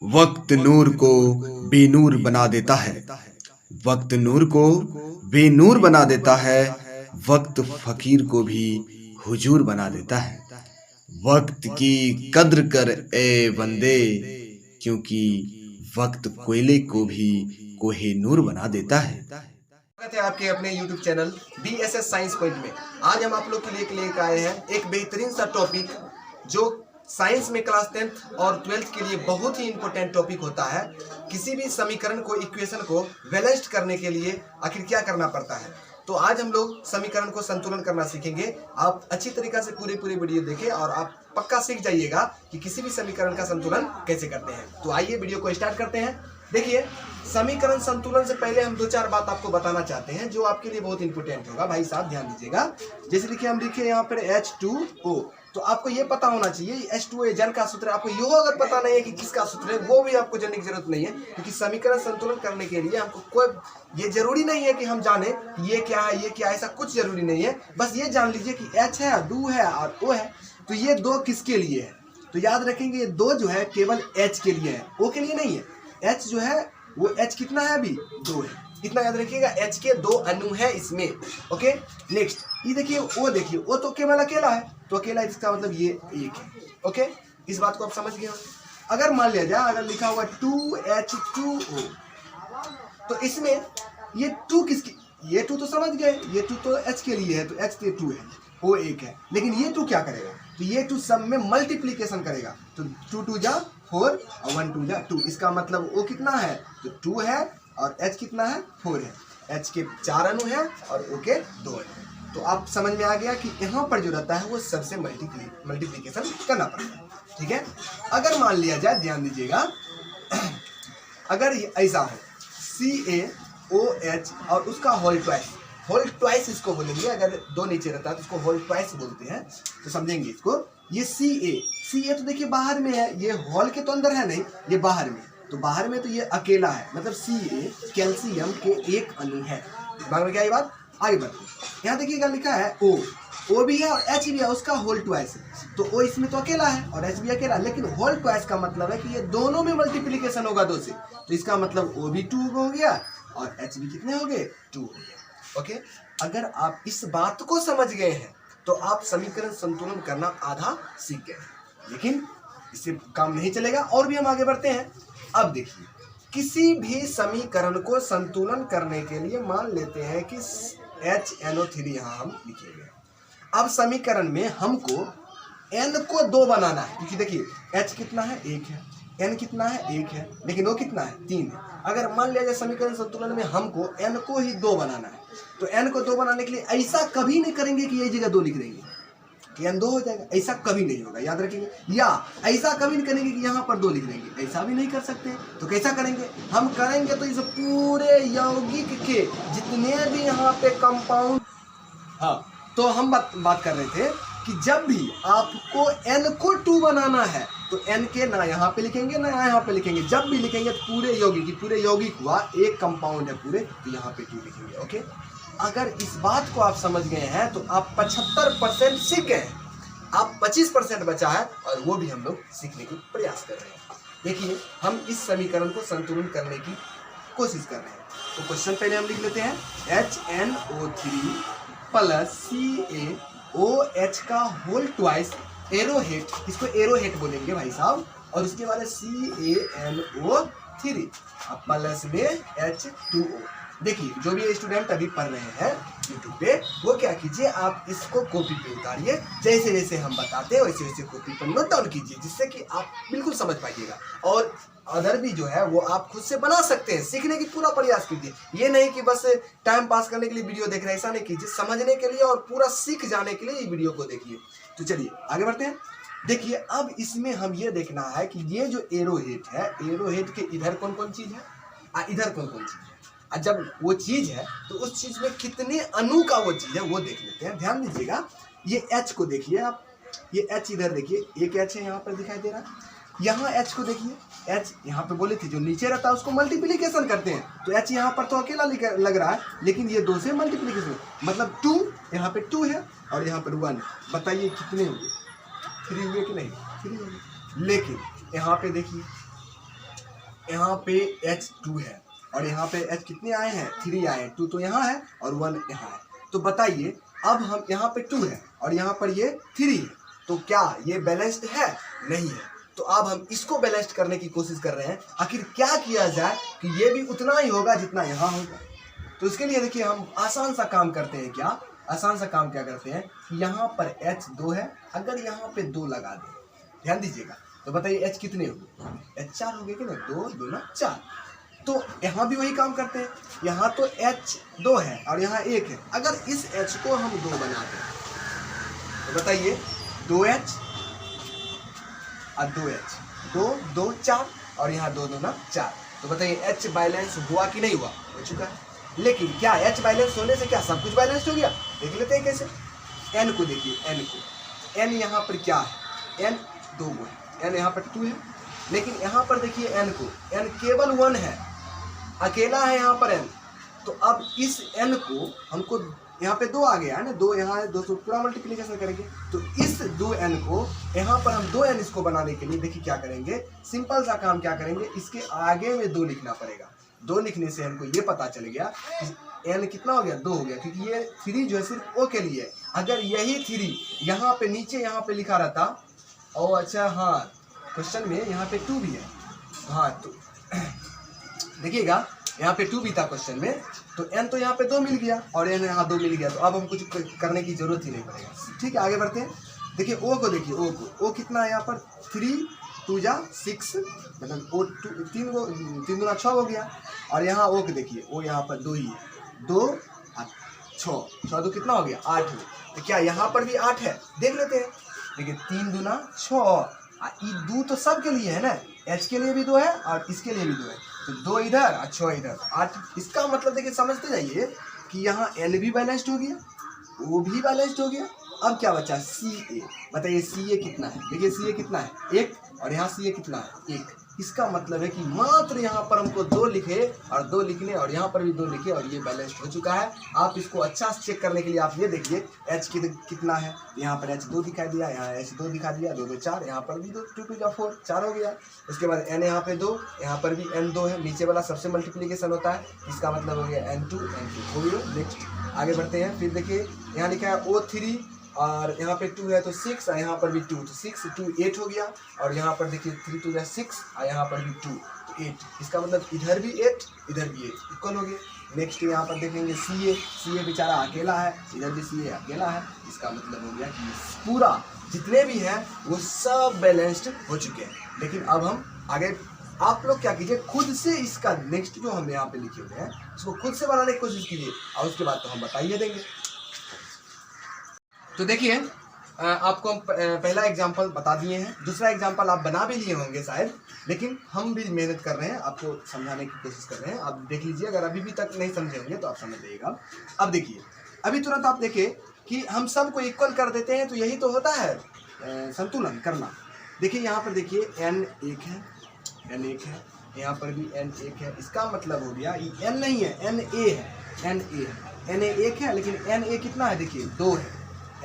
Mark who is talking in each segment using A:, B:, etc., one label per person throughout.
A: वक्त नूर को बेनूर बना देता है। वक्त नूर को बेनूर बना देता है। वक्त फकीर को भी हुजूर बना देता है। वक्त की कद्र कर ए बंदे, क्योंकि वक्त कोयले को भी कोहे नूर बना देता है।
B: स्वागत है आपके अपने YouTube channel BSS science point में। आज हम आप लोग के लिए लेकर आए हैं एक बेहतरीन सा टॉपिक जो साइंस में क्लास 10th और 12th के लिए बहुत ही इंपॉर्टेंट टॉपिक होता है। किसी भी समीकरण को, इक्वेशन को बैलेंस्ड करने के लिए आखिर क्या करना पड़ता है। तो आज हम लोग समीकरण को संतुलन करना सीखेंगे। आप अच्छी तरीका से पूरी वीडियो देखें और आप पक्का सीख जाइएगा कि किसी भी समीकरण का संतुलन कैसे करते हैं। तो आइए वीडियो को स्टार्ट करते हैं। देखिए, समीकरण संतुलन से पहले हम 2-4 बात आपको बताना चाहते हैं जो आपके लिए बहुत इंपॉर्टेंट होगा। भाई साहब ध्यान दीजिएगा। जैसे देखिए, हम लिखे यहाँ पर H2O, तो आपको ये पता होना चाहिए H2O जल का सूत्र है। आपको यो अगर पता नहीं है कि किसका सूत्र है, वो भी आपको जानने की जरूरत नहीं है, क्योंकि समीकरण संतुलन करने के लिए हमको कोई ये जरूरी नहीं है कि हम जाने ये क्या है, ये क्या है, ऐसा कुछ जरूरी नहीं है। बस ये जान लीजिए कि H है, दो है और O है, तो ये दो किसके लिए है। तो याद रखेंगे, ये दो जो है केवल H के लिए है, O के लिए नहीं है। H जो है वो H कितना है, अभी 2 है, इतना याद रखिएगा। H के 2 अणु है इसमें। ओके, नेक्स्ट ये देखिए O, देखिए O तो केवल अकेला है, तो अकेला है, इसका मतलब ये एक है। ओके, इस बात को आप समझ गए। अगर मान लिया जाए, अगर लिखा हुआ 2H2O, तो इसमें ये 2 किसकी, ये 2 तो समझ गए, ये 2 तो H के लिए है, तो H के 2 है, O 1 है। लेकिन ये 2 क्या करेगा, तो ये 2 सब में मल्टीप्लीकेशन करेगा, तो 2 2 जा 4 और 1 2 जा 2। इसका मतलब O कितना है, तो 2 है, और H कितना है, 4 है। H के 4 अणु है और O के 2 अणु। तो आप समझ में आ गया कि यहाँ पर जो रहता है वो सबसे मल्टीप्लीकेशन करना पड़ता है। ठीक है, अगर मान लिया जाए, ध्यान दीजिएगा, अगर ऐसा हो CaOH और उसका होल ट्वाइस इसको बोलेंगे। अगर 2 नीचे रहता है तो उसको होल ट्वाइस बोलते हैं, तो समझेंगे इसको। ये Ca तो देखिए बाहर में है, ये होल के तो अंदर है नहीं, ये बाहर में, तो बाहर में तो ये अकेला है, मतलब Ca कैल्शियम के 1 अणु है। दिमाग में क्या ये बात। आगे बढ़ते, यहाँ देखिएगा लिखा है O भी है और H भी है, उसका होल ट्वाइस है। तो O इसमें तो अकेला है और H भी अकेला, लेकिन होल ट्वाइस का मतलब है कि ये दोनों में मल्टीप्लीकेशन होगा 2 से, तो इसका मतलब O भी 2 हो गया और H भी कितने हो गए, 2 हो गया। ओके, अगर आप इस बात को समझ गए हैं तो आप समीकरण संतुलन करना आधा सीख गए। लेकिन इससे काम नहीं चलेगा, और भी हम आगे बढ़ते हैं। अब देखिए, किसी भी समीकरण को संतुलन करने के लिए मान लेते हैं कि HNO3 यहाँ हम लिखेंगे। अब समीकरण में हमको N को 2 बनाना है, क्योंकि देखिए H कितना है, 1 है, N कितना है, 1 है, लेकिन O कितना है, 3 है। अगर मान लिया जाए समीकरण संतुलन में हमको N को ही 2 बनाना है, तो N को 2 बनाने के लिए ऐसा कभी नहीं करेंगे कि ये जगह 2 लिख देंगे कि N 2 हो जाएगा, ऐसा कभी नहीं होगा, याद रखेंगे। या ऐसा कभी नहीं करेंगे कि यहाँ पर 2 लिख देंगे, ऐसा भी नहीं कर सकते। तो कैसा करेंगे, हम करेंगे तो इस पूरे यौगिक के जितने भी यहाँ पे कंपाउंड, हाँ, तो हम बात कर रहे थे कि जब भी आपको N को 2 बनाना है तो N के ना यहाँ पे लिखेंगे ना यहाँ पे लिखेंगे। जब भी लिखेंगे तो पूरे यौगिक हुआ, एक कंपाउंड है पूरे, तो यहाँ पे 2 लिखेंगे। ओके, अगर इस बात को आप समझ गए हैं तो आप 75% सीख गए हैं। आप 25% बचा है और वो भी हम लोग सीखने की प्रयास कर रहे हैं। देखिए, हम इस समीकरण को संतुलन करने की कोशिश कर रहे हैं। तो क्वेश्चन पहले हम लिख लेते हैं, HNO3 प्लस CaOH का होल ट्वाइस एरोहेट, इसको एरोहेट बोलेंगे भाई साहब, और उसके बाद CaNO3 प्लस में H2O। देखिए, जो भी स्टूडेंट अभी पढ़ रहे हैं यूट्यूब पे, वो क्या कीजिए, आप इसको कॉपी पे उतारिए, जैसे जैसे हम बताते हैं वैसे वैसे कॉपी पर नोट डाउन कीजिए, जिससे कि आप बिल्कुल समझ पाइएगा। और अदर भी जो है वो आप खुद से बना सकते हैं। सीखने की पूरा प्रयास कीजिए, ये नहीं कि बस टाइम पास करने के लिए वीडियो देख रहे हैं, ऐसा नहीं कीजिए। समझने के लिए और पूरा सीख जाने के लिए ये वीडियो को देखिए। तो चलिए आगे बढ़ते हैं। देखिए, अब इसमें हम ये देखना है कि ये जो एरोहेट है, एरोहेट के इधर कौन कौन चीज है और इधर कौन कौन चीज है। जब वो चीज है तो उस चीज में कितने अणु का वो चीज है वो देख लेते हैं। ध्यान दीजिएगा, ये H को देखिए आप, ये H इधर देखिए, एक H है यहाँ पर दिखाई दे रहा है। यहाँ H को देखिए, H यहाँ पे बोले थे जो नीचे रहता है उसको मल्टीप्लीकेशन करते हैं, तो H यहाँ पर तो अकेला लग रहा है, लेकिन ये 2 से मल्टीप्लीकेशन, मतलब 2, यहाँ पे 2 है और यहाँ पर 1। बताइए कितने हुए, 3 हुए कि नहीं, 3 हुए। लेकिन यहाँ पे देखिए यहाँ पे H2 है और यहाँ पे H कितने आए हैं, 3 आए हैं, 2 तो यहाँ है और 1 यहाँ है। तो बताइए अब हम यहाँ पे 2 है और यहाँ पर ये 3 है, तो क्या ये बैलेंस्ड है? नहीं है। तो अब हम इसको बैलेंस्ड करने की कोशिश कर रहे हैं, आखिर क्या किया जाए कि ये भी उतना ही होगा जितना यहाँ होगा। तो इसके लिए देखिए हम आसान सा काम करते हैं। क्या आसान सा काम क्या करते हैं कि यहाँ पर H2 है, अगर यहाँ पे 2 लगा दें, ध्यान दीजिएगा, तो बताइए H कितने हो गए, H 4 हो गए कि ना, 2 2 4। तो यहाँ भी वही काम करते हैं, यहाँ तो H2 है और यहाँ 1 है, अगर इस H को हम 2 बनाते हैं तो बताइए 2H और 2H, 2 2 4 और यहाँ 2 2 4। तो बताइए H बैलेंस हुआ कि नहीं हुआ? हो चुका है। लेकिन क्या H बैलेंस होने से क्या सब कुछ बैलेंस्ड हो गया? देख लेते हैं कैसे। N को देखिए, N को, N यहाँ पर क्या है, N 2 है, N यहाँ पर 2 है, लेकिन यहाँ पर देखिए N को, N केवल 1 है, अकेला है यहाँ पर N। तो अब इस N को हमको, यहाँ पे 2 आ गया है ना, 2 यहाँ है, 2 तो पूरा मल्टीप्लिकेशन करेंगे, तो इस 2N को यहाँ पर हम 2N इसको बनाने के लिए देखिए क्या करेंगे, सिंपल सा काम क्या करेंगे, इसके आगे में 2 लिखना पड़ेगा। 2 लिखने से हमको ये पता चल गया कि N कितना हो गया, 2 हो गया, क्योंकि ये 3 जो है सिर्फ O के लिए है। अगर यही 3 यहाँ पे नीचे यहाँ पे लिखा रहता, और अच्छा हाँ क्वेश्चन में यहाँ पे 2 भी है, हाँ तो देखिएगा यहाँ पे 2 भी था क्वेश्चन में, तो N तो यहाँ पे 2 मिल गया और N यहाँ 2 मिल गया, तो अब हम कुछ करने की जरूरत ही नहीं पड़ेगा। ठीक है, आगे बढ़ते हैं। देखिए O को देखिए, O को, O कितना है यहाँ पर, 3 2 6, मतलब O 3 2 6 हो गया, और यहाँ O को देखिए, O यहाँ पर 2 ही है, 2 और 6 6 2 कितना हो गया, 8 हो। तो क्या यहाँ पर भी 8 है? देख लेते हैं। देखिए 3 2 6, ये 2 तो सब के लिए है ना, H के लिए भी 2 है और इसके लिए भी 2 है, तो 2 इधर और 6 इधर, 8। इसका मतलब देखिए समझते जाइए कि यहाँ N भी बैलेंस्ड हो गया, O भी बैलेंस्ड हो गया। अब क्या बचा, CA, बताइए CA कितना है? देखिए CA कितना है, 1, और यहाँ CA कितना है, 1। इसका मतलब है कि मात्र यहाँ पर हमको 2 लिखे और 2 लिखने, और यहाँ पर भी 2 लिखे, और ये बैलेंस्ड हो चुका है। आप इसको अच्छा से चेक करने के लिए आप ये देखिए H कितना है, यहाँ पर H 2 दिखाई दिया, यहाँ H 2 दिखा दिया, 2 2 4, यहाँ पर भी 2 2 2 4 4 हो गया। उसके बाद N यहाँ पे 2, यहाँ पर भी N 2 है, नीचे वाला सबसे मल्टीप्लीकेशन होता है, इसका मतलब हो गया N 2 हो गया। नेक्स्ट आगे बढ़ते हैं। फिर देखिए यहाँ लिखा है O3 और यहाँ पे 2 है तो 6, और यहाँ पर भी 2, तो 6 2 8 हो गया, और यहाँ पर देखिए 3 2 6 और यहाँ पर भी 2 तो 8। इसका मतलब इधर भी 8 इधर भी 8 इक्वल हो गया। नेक्स्ट यहाँ पर देखेंगे CA बेचारा अकेला है, इधर भी CA अकेला है, इसका मतलब हो गया कि पूरा जितने भी हैं वो सब बैलेंस्ड हो चुके हैं। लेकिन अब हम आगे, आप लोग क्या कीजिए, खुद से इसका नेक्स्ट जो हम यहाँ पे लिखे हुए हैं इसको खुद से बनाने की कोशिश कीजिए, और उसके बाद तो हम बताइए देंगे। तो देखिए आपको हम पहला एग्जाम्पल बता दिए हैं, दूसरा एग्जाम्पल आप बना भी लिए होंगे शायद, लेकिन हम भी मेहनत कर रहे हैं, आपको समझाने की कोशिश कर रहे हैं। आप देख लीजिए, अगर अभी भी तक नहीं समझे होंगे तो आप समझ जाइएगा। अब देखिए, अभी तुरंत आप देखिए कि हम सबको इक्वल कर देते हैं, तो यही तो होता है संतुलन करना। देखिए यहाँ पर देखिए N 1 है, N 1 है, यहाँ पर भी N 1 है, इसका मतलब हो गया ये N नहीं है, NA है, NA है, NA 1 है, लेकिन NA कितना है, देखिए 2 है,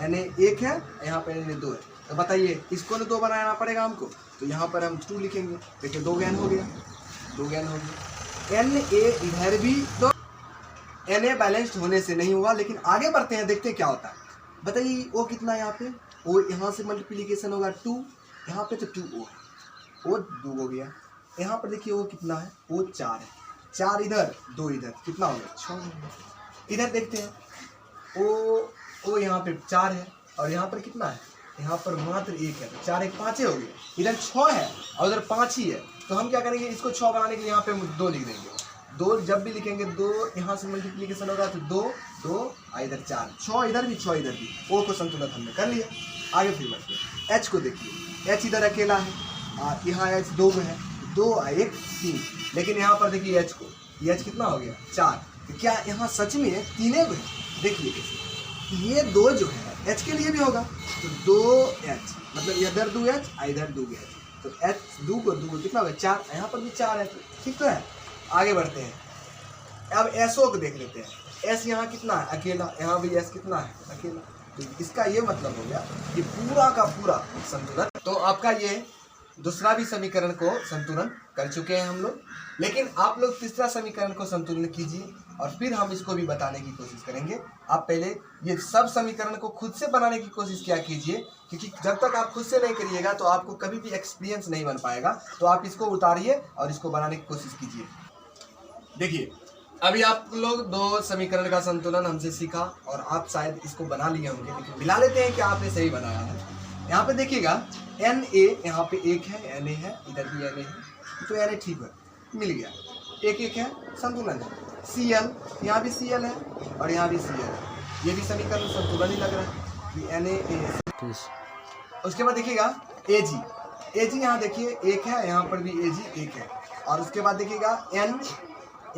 B: NA 1 है, यहाँ पर NA 2 है। तो बताइए इसको ना 2 बनाना पड़ेगा हमको, तो यहाँ पर हम 2 लिखेंगे। देखिए 2 ज्ञान हो गया, 2 ज्ञान हो गया। NA इधर भी 2, NA बैलेंस्ड होने से नहीं हुआ, लेकिन आगे बढ़ते हैं, देखते हैं क्या होता है। बताइए O कितना है यहाँ पे, O यहाँ से मल्टीप्लीकेशन होगा 2, यहाँ पे तो 2O है, O 2 हो गया। यहाँ पर देखिए O कितना है, O 4 है, 4 इधर 2 इधर, कितना हो गया 6 हो गया। इधर देखते हैं O यहाँ पे 4 है, और यहाँ पर कितना है, यहाँ पर मात्र 1 है, 4 1 5 हो गया। इधर 6 है और उधर 5 ही है, तो हम क्या करेंगे, इसको 6 बनाने के लिए यहाँ पे 2 लिख देंगे। 2 जब भी लिखेंगे, 2 यहाँ से मल्टीप्लीकेशन होगा तो 2 2 इधर 4, 6 इधर भी 6 इधर भी। O को संतुलित हमने कर लिया। आगे फिर बढ़ते हैं। H को देखिए, H इधर अकेला है, यहाँ H 2 में है, 2 1 3, लेकिन यहाँ पर देखिए H को, ये H कितना हो गया 4, तो क्या यहाँ सच में 3 है? देखिए ये 2 जो है H के लिए भी होगा, तो 2H मतलब इधर 2H इधर 2H, तो H 2 को कितना होगा 4, यहाँ पर भी 4 है, तो ठीक तो है। आगे बढ़ते हैं। अब SO को देख लेते हैं। S यहाँ कितना है, अकेला, यहाँ भी S कितना है, अकेला, तो इसका ये मतलब हो गया कि पूरा का पूरा संतुलन। तो आपका ये दूसरा भी समीकरण को संतुलन कर चुके हैं हम लोग, लेकिन आप लोग तीसरा समीकरण को संतुलन कीजिए और फिर हम इसको भी बताने की कोशिश करेंगे। आप पहले ये सब समीकरण को खुद से बनाने की कोशिश किया कीजिए, क्योंकि जब तक आप खुद से नहीं करिएगा तो आपको कभी भी एक्सपीरियंस नहीं बन पाएगा। तो आप इसको उतारिए और इसको बनाने की कोशिश कीजिए। देखिए, अभी आप लोग दो समीकरण का संतुलन हमसे सीखा और आप शायद इसको बना लिए होंगे, लेकिन मिला लेते हैं कि आपने सही बनाया है। यहाँ पे देखिएगा एन ए, यहाँ पे एक है, एन ए है, इधर भी एन ए है, तो एन ए ठीक है, मिल गया, एक एक है, संतुलन है। सी एल, यहाँ भी सी एल है और यहाँ भी सी एल है, ये भी समीकरण संतुलन ही लग रहा है कि एन ए। उसके बाद देखिएगा ए जी, ए जी यहाँ देखिए एक है, यहाँ पर भी ए जी एक है, और उसके बाद देखिएगा एन,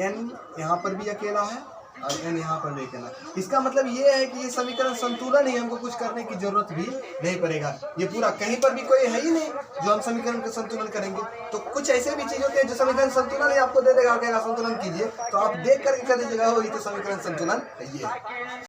B: एन यहाँ पर भी अकेला है और एन यहाँ पर भी अकेला। इसका मतलब ये है कि ये समीकरण संतुलन ही, हमको कुछ करने की जरूरत भी नहीं पड़ेगा। ये पूरा कहीं पर भी कोई है ही नहीं जो हम समीकरण का संतुलन करेंगे। तो कुछ ऐसे भी चीज होते हैं जो समीकरण संतुलन ही आपको दे देगा, कहेगा संतुलन कीजिए, तो आप देख करके कर दीजिएगा, हो ये तो समीकरण संतुलन है ये।